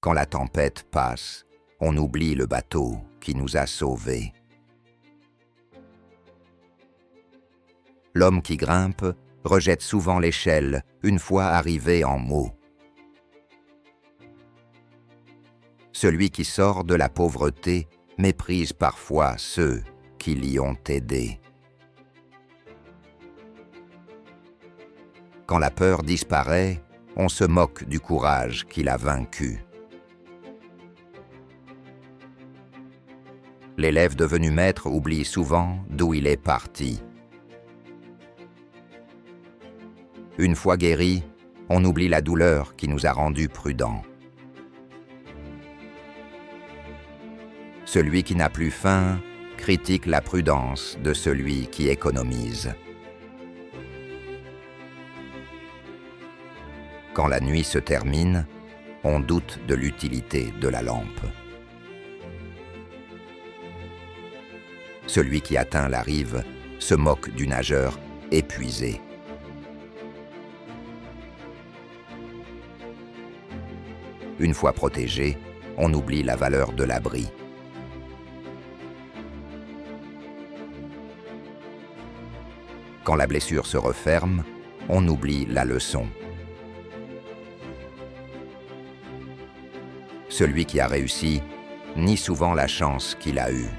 Quand la tempête passe, on oublie le bateau qui nous a sauvés. L'homme qui grimpe rejette souvent l'échelle une fois arrivé en haut. Celui qui sort de la pauvreté méprise parfois ceux qui l'y ont aidé. Quand la peur disparaît, on se moque du courage qui l'a vaincu. L'élève devenu maître oublie souvent d'où il est parti. Une fois guéri, on oublie la douleur qui nous a rendus prudents. Celui qui n'a plus faim critique la prudence de celui qui économise. Quand la nuit se termine, on doute de l'utilité de la lampe. Celui qui atteint la rive se moque du nageur épuisé. Une fois protégé, on oublie la valeur de l'abri. Quand la blessure se referme, on oublie la leçon. Celui qui a réussi nie souvent la chance qu'il a eue.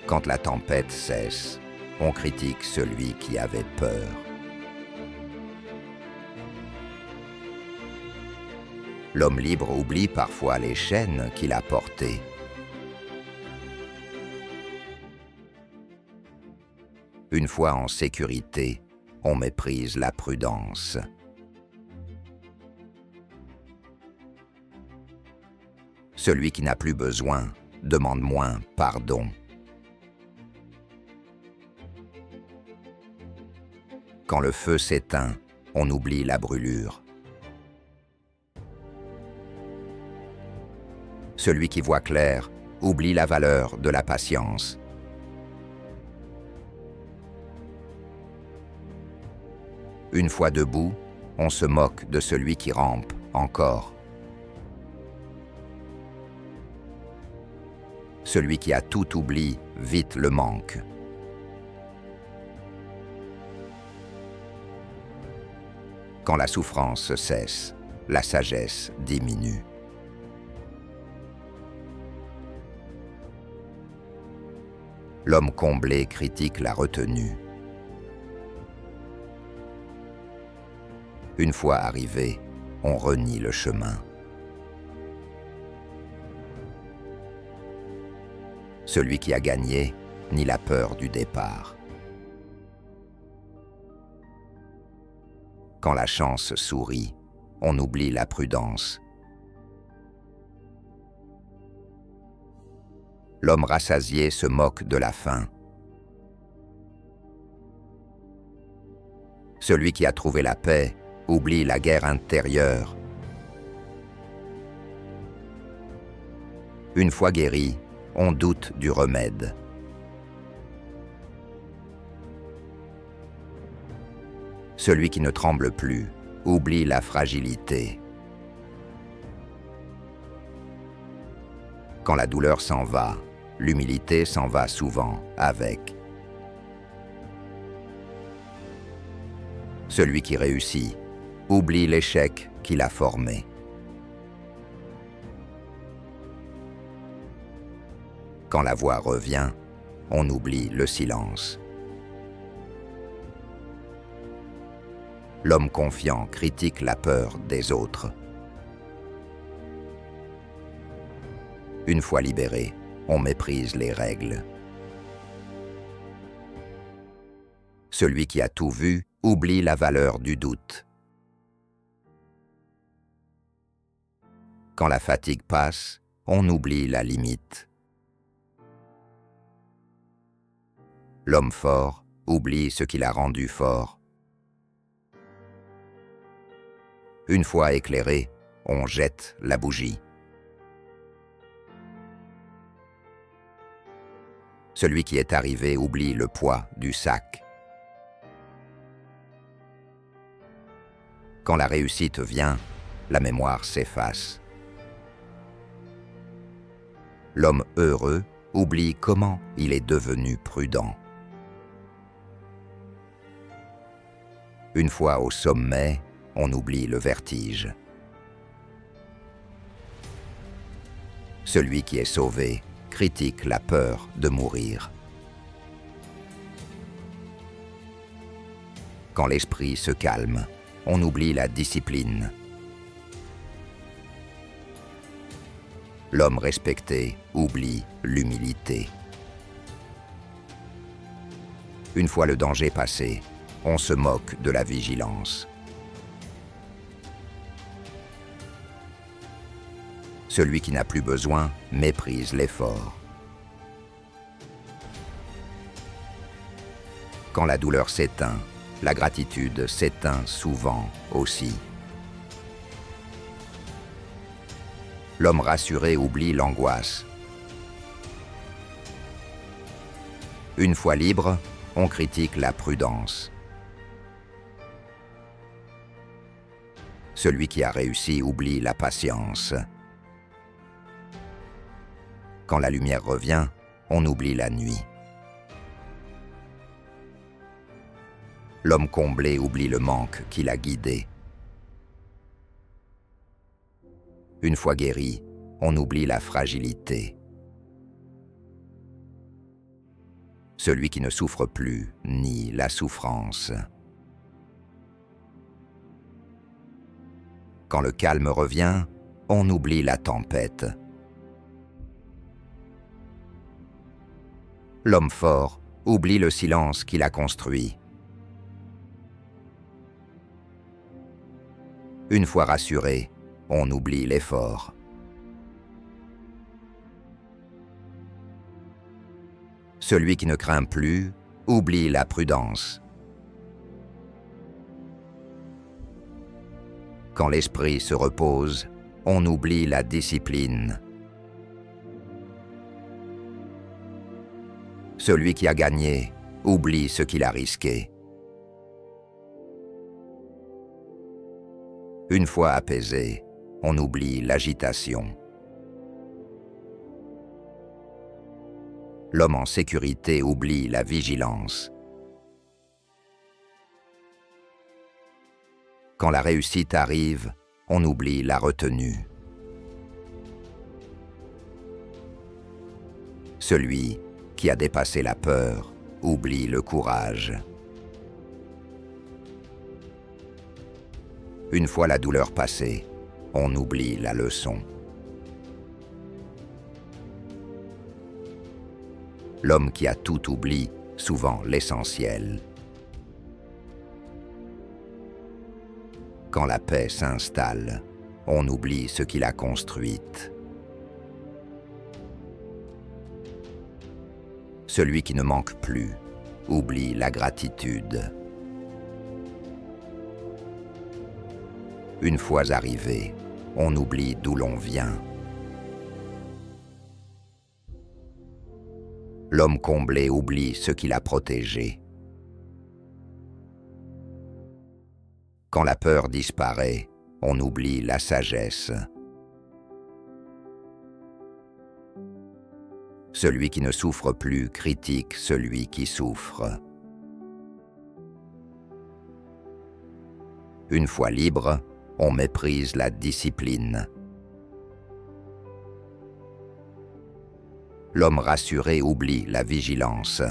Quand la tempête cesse, on critique celui qui avait peur. L'homme libre oublie parfois les chaînes qu'il a portées. Une fois en sécurité, on méprise la prudence. Celui qui n'a plus besoin demande moins pardon. Quand le feu s'éteint, on oublie la brûlure. Celui qui voit clair oublie la valeur de la patience. Une fois debout, on se moque de celui qui rampe encore. Celui qui a tout oublie vite le manque. Quand la souffrance cesse, la sagesse diminue. L'homme comblé critique la retenue. Une fois arrivé, on renie le chemin. Celui qui a gagné nie la peur du départ. Quand la chance sourit, on oublie la prudence. L'homme rassasié se moque de la faim. Celui qui a trouvé la paix oublie la guerre intérieure. Une fois guéri, on doute du remède. Celui qui ne tremble plus oublie la fragilité. Quand la douleur s'en va, l'humilité s'en va souvent avec. Celui qui réussit oublie l'échec qu'il a formé. Quand la voix revient, on oublie le silence. L'homme confiant critique la peur des autres. Une fois libéré, on méprise les règles. Celui qui a tout vu oublie la valeur du doute. Quand la fatigue passe, on oublie la limite. L'homme fort oublie ce qui l'a rendu fort. Une fois éclairé, on jette la bougie. Celui qui est arrivé oublie le poids du sac. Quand la réussite vient, la mémoire s'efface. L'homme heureux oublie comment il est devenu prudent. Une fois au sommet, on oublie le vertige. Celui qui est sauvé critique la peur de mourir. Quand l'esprit se calme, on oublie la discipline. L'homme respecté oublie l'humilité. Une fois le danger passé, on se moque de la vigilance. Celui qui n'a plus besoin méprise l'effort. Quand la douleur s'éteint, la gratitude s'éteint souvent aussi. L'homme rassuré oublie l'angoisse. Une fois libre, on critique la prudence. Celui qui a réussi oublie la patience. Quand la lumière revient, on oublie la nuit. L'homme comblé oublie le manque qui l'a guidé. Une fois guéri, on oublie la fragilité. Celui qui ne souffre plus nie la souffrance. Quand le calme revient, on oublie la tempête. L'homme fort oublie le silence qu'il a construit. Une fois rassuré, on oublie l'effort. Celui qui ne craint plus oublie la prudence. Quand l'esprit se repose, on oublie la discipline. Celui qui a gagné oublie ce qu'il a risqué. Une fois apaisé, on oublie l'agitation. L'homme en sécurité oublie la vigilance. Quand la réussite arrive, on oublie la retenue. Celui qui a dépassé la peur oublie le courage. Une fois la douleur passée, on oublie la leçon. L'homme qui a tout oublie, souvent l'essentiel. Quand la paix s'installe, on oublie ce qu'il a construit. Celui qui ne manque plus oublie la gratitude. Une fois arrivé, on oublie d'où l'on vient. L'homme comblé oublie ce qu'il a protégé. Quand la peur disparaît, on oublie la sagesse. Celui qui ne souffre plus critique celui qui souffre. Une fois libre, on méprise la discipline. L'homme rassuré oublie la vigilance.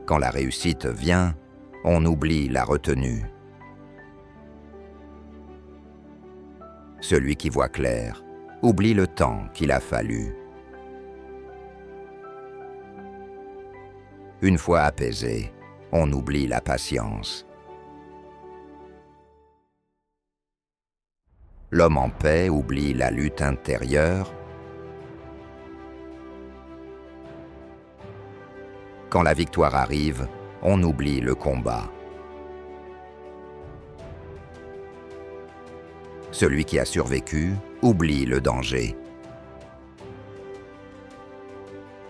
Quand la réussite vient, on oublie la retenue. Celui qui voit clair oublie le temps qu'il a fallu. Une fois apaisé, on oublie la patience. L'homme en paix oublie la lutte intérieure. Quand la victoire arrive, on oublie le combat. Celui qui a survécu oublie le danger.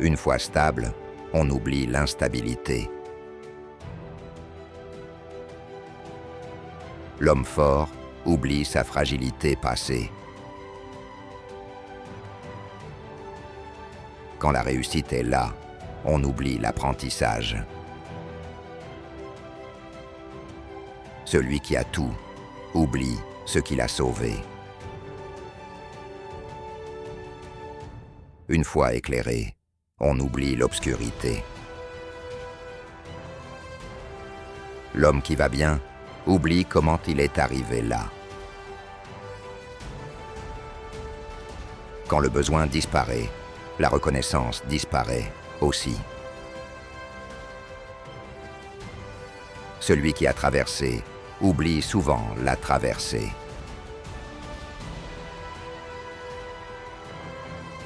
Une fois stable, on oublie l'instabilité. L'homme fort oublie sa fragilité passée. Quand la réussite est là, on oublie l'apprentissage. Celui qui a tout oublie ce qu'il a sauvé. Une fois éclairé, on oublie l'obscurité. L'homme qui va bien oublie comment il est arrivé là. Quand le besoin disparaît, la reconnaissance disparaît aussi. Celui qui a traversé oublie souvent la traversée.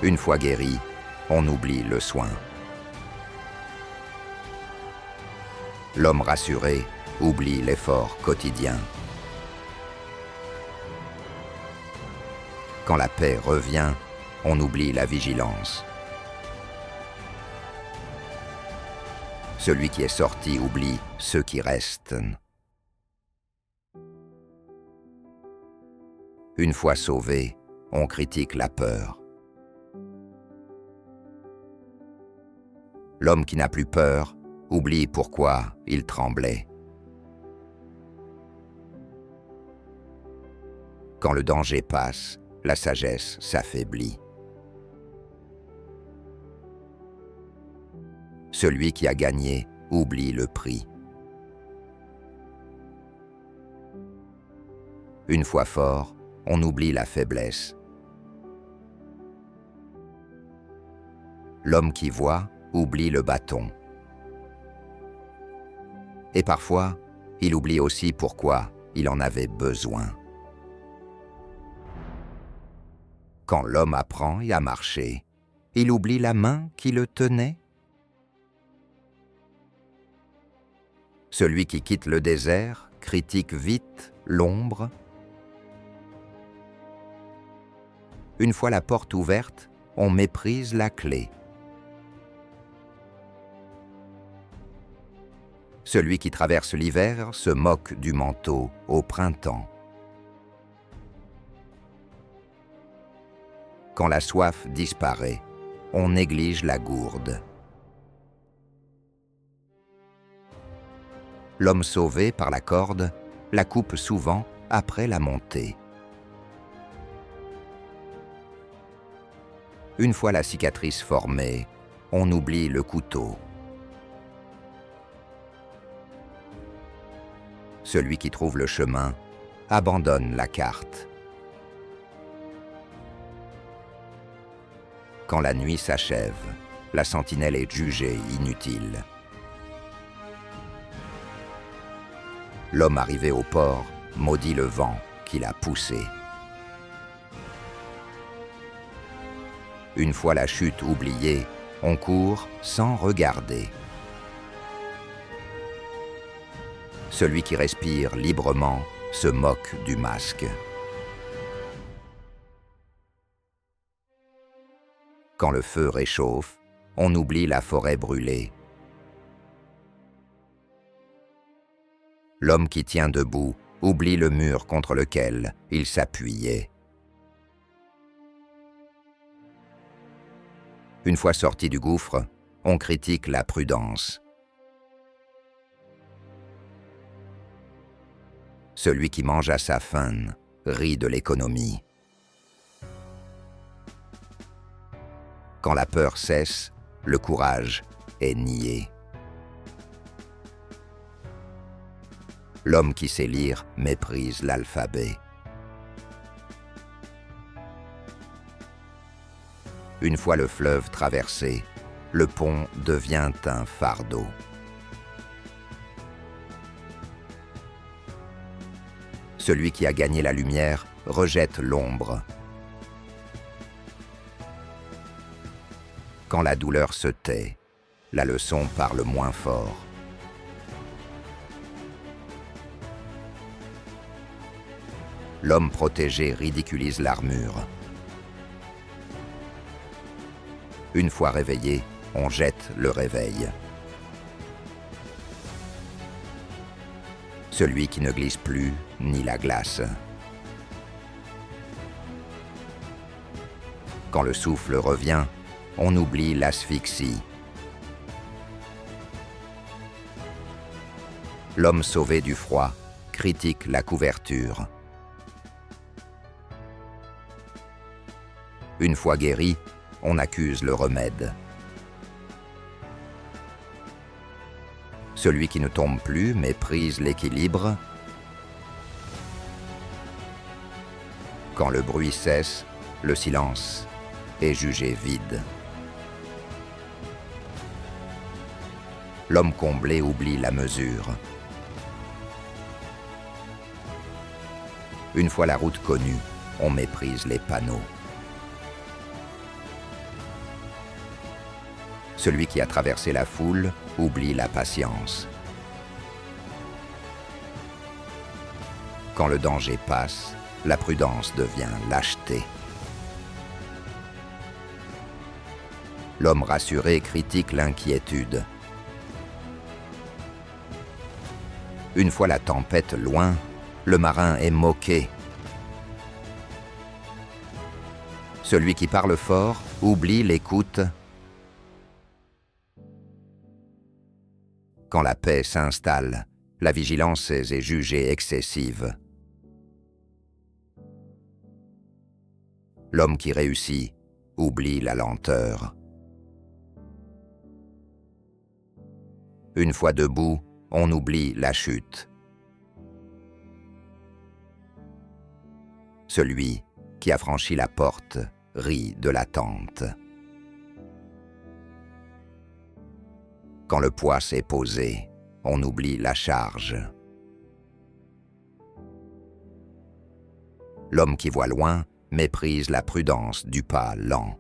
Une fois guéri, on oublie le soin. L'homme rassuré oublie l'effort quotidien. Quand la paix revient, on oublie la vigilance. Celui qui est sorti oublie ceux qui restent. Une fois sauvé, on critique la peur. L'homme qui n'a plus peur oublie pourquoi il tremblait. Quand le danger passe, la sagesse s'affaiblit. Celui qui a gagné oublie le prix. Une fois fort, on oublie la faiblesse. L'homme qui voit oublie le bâton. Et parfois, il oublie aussi pourquoi il en avait besoin. Quand l'homme apprend à marcher, il oublie la main qui le tenait. Celui qui quitte le désert critique vite l'ombre. Une fois la porte ouverte, on méprise la clé. Celui qui traverse l'hiver se moque du manteau au printemps. Quand la soif disparaît, on néglige la gourde. L'homme sauvé par la corde la coupe souvent après la montée. Une fois la cicatrice formée, on oublie le couteau. Celui qui trouve le chemin abandonne la carte. Quand la nuit s'achève, la sentinelle est jugée inutile. L'homme arrivé au port maudit le vent qui l'a poussé. Une fois la chute oubliée, on court sans regarder. Celui qui respire librement se moque du masque. Quand le feu réchauffe, on oublie la forêt brûlée. L'homme qui tient debout oublie le mur contre lequel il s'appuyait. Une fois sorti du gouffre, on critique la prudence. Celui qui mange à sa faim rit de l'économie. Quand la peur cesse, le courage est nié. L'homme qui sait lire méprise l'alphabet. Une fois le fleuve traversé, le pont devient un fardeau. Celui qui a gagné la lumière rejette l'ombre. Quand la douleur se tait, la leçon parle moins fort. L'homme protégé ridiculise l'armure. Une fois réveillé, on jette le réveil. celui qui ne glisse plus ni la glace. Quand le souffle revient, on oublie l'asphyxie. L'homme sauvé du froid critique la couverture. Une fois guéri, on accuse le remède. Celui qui ne tombe plus méprise l'équilibre. Quand le bruit cesse, le silence est jugé vide. L'homme comblé oublie la mesure. Une fois la route connue, on méprise les panneaux. Celui qui a traversé la foule oublie la patience. Quand le danger passe, la prudence devient lâcheté. L'homme rassuré critique l'inquiétude. Une fois la tempête loin, le marin est moqué. Celui qui parle fort oublie l'écoute. Quand la paix s'installe, la vigilance est jugée excessive. L'homme qui réussit oublie la lenteur. Une fois debout, on oublie la chute. Celui qui a franchi la porte rit de l'attente. Quand le poids s'est posé, on oublie la charge. L'homme qui voit loin méprise la prudence du pas lent.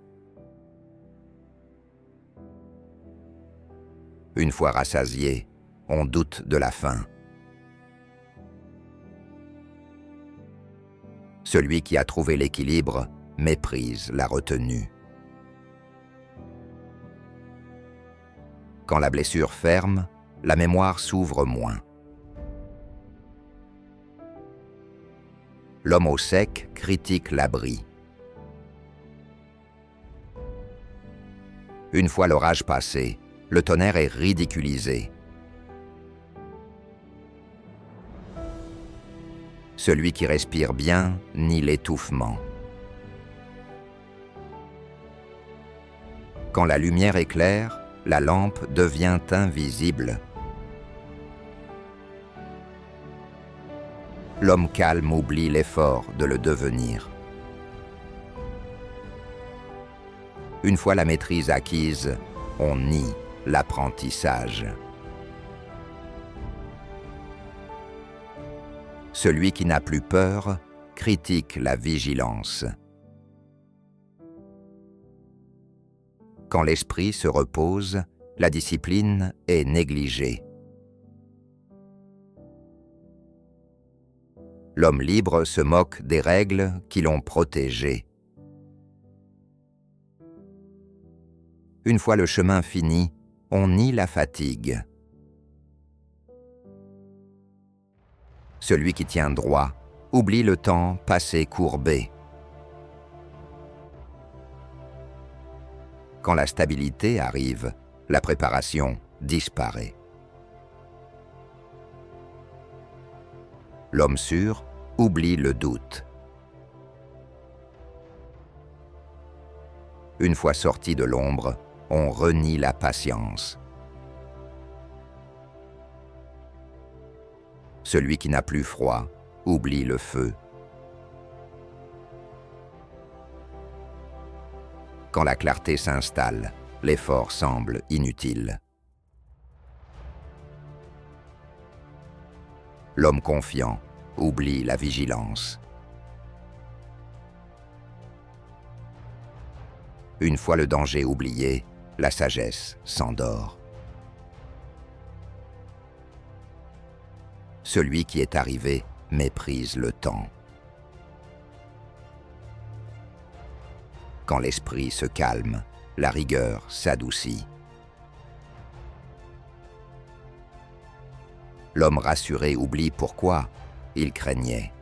Une fois rassasié, on doute de la faim. Celui qui a trouvé l'équilibre méprise la retenue. Quand la blessure ferme, la mémoire s'ouvre moins. L'homme au sec critique l'abri. Une fois l'orage passé, le tonnerre est ridiculisé. Celui qui respire bien nie l'étouffement. Quand la lumière éclaire, la lampe devient invisible. L'homme calme oublie l'effort de le devenir. Une fois la maîtrise acquise, on nie l'apprentissage. Celui qui n'a plus peur critique la vigilance. Quand l'esprit se repose, la discipline est négligée. L'homme libre se moque des règles qui l'ont protégé. Une fois le chemin fini, on nie la fatigue. Celui qui tient droit oublie le temps passé courbé. Quand la stabilité arrive, la préparation disparaît. L'homme sûr oublie le doute. Une fois sorti de l'ombre, on renie la patience. Celui qui n'a plus froid oublie le feu. Quand la clarté s'installe, l'effort semble inutile. L'homme confiant oublie la vigilance. Une fois le danger oublié, la sagesse s'endort. Celui qui est arrivé méprise le temps. Quand l'esprit se calme, la rigueur s'adoucit. L'homme rassuré oublie pourquoi il craignait.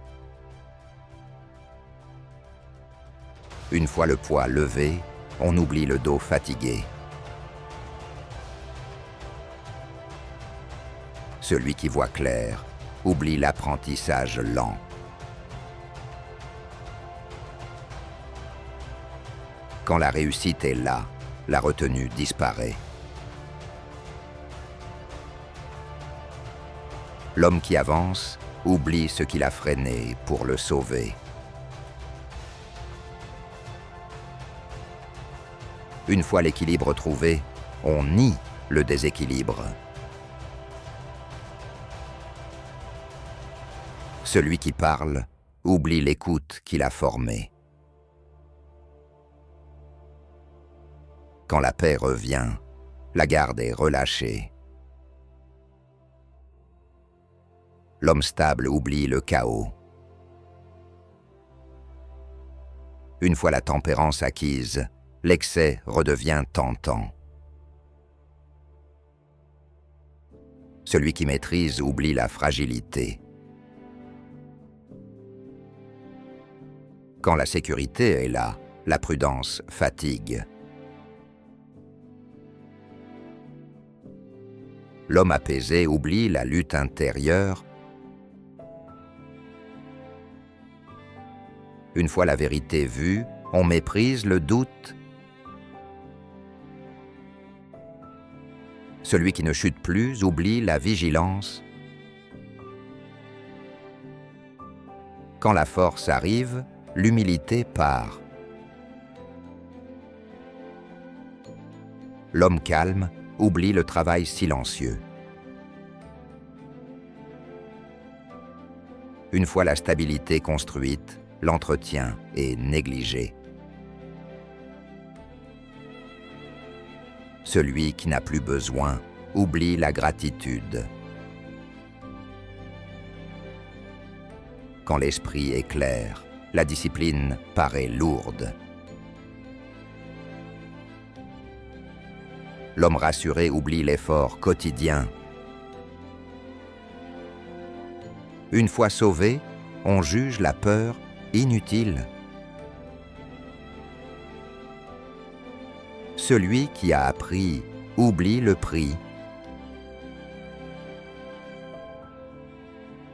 Une fois le poids levé, on oublie le dos fatigué. Celui qui voit clair oublie l'apprentissage lent. Quand la réussite est là, la retenue disparaît. L'homme qui avance oublie ce qu'il a freiné pour le sauver. Une fois l'équilibre trouvé, on nie le déséquilibre. Celui qui parle oublie l'écoute qu'il a formée. Quand la paix revient, la garde est relâchée. L'homme stable oublie le chaos. Une fois la tempérance acquise, l'excès redevient tentant. Celui qui maîtrise oublie la fragilité. Quand la sécurité est là, la prudence fatigue. L'homme apaisé oublie la lutte intérieure. Une fois la vérité vue, on méprise le doute. Celui qui ne chute plus oublie la vigilance. Quand la force arrive, l'humilité part. L'homme calme oublie le travail silencieux. Une fois la stabilité construite, l'entretien est négligé. Celui qui n'a plus besoin oublie la gratitude. Quand l'esprit est clair, la discipline paraît lourde. L'homme rassuré oublie l'effort quotidien. Une fois sauvé, on juge la peur inutile. Celui qui a appris oublie le prix.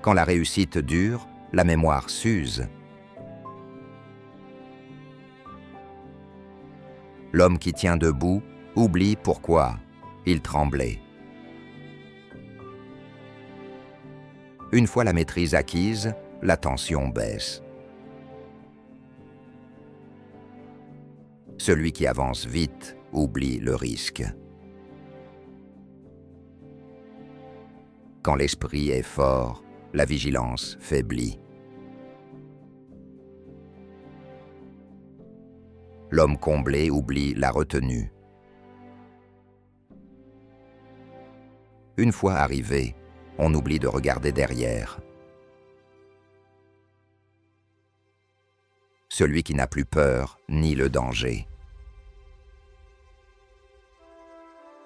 Quand la réussite dure, la mémoire s'use. L'homme qui tient debout oublie pourquoi il tremblait. Une fois la maîtrise acquise, la tension baisse. Celui qui avance vite oublie le risque. Quand l'esprit est fort, la vigilance faiblit. L'homme comblé oublie la retenue. Une fois arrivé, on oublie de regarder derrière. Celui qui n'a plus peur nie le danger.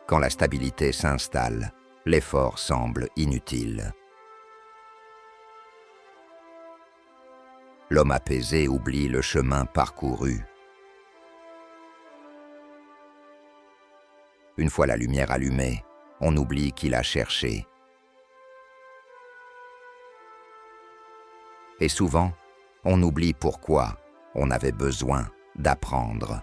Quand la stabilité s'installe, l'effort semble inutile. L'homme apaisé oublie le chemin parcouru. Une fois la lumière allumée, on oublie qui l'a cherché. Et souvent, on oublie pourquoi on avait besoin d'apprendre.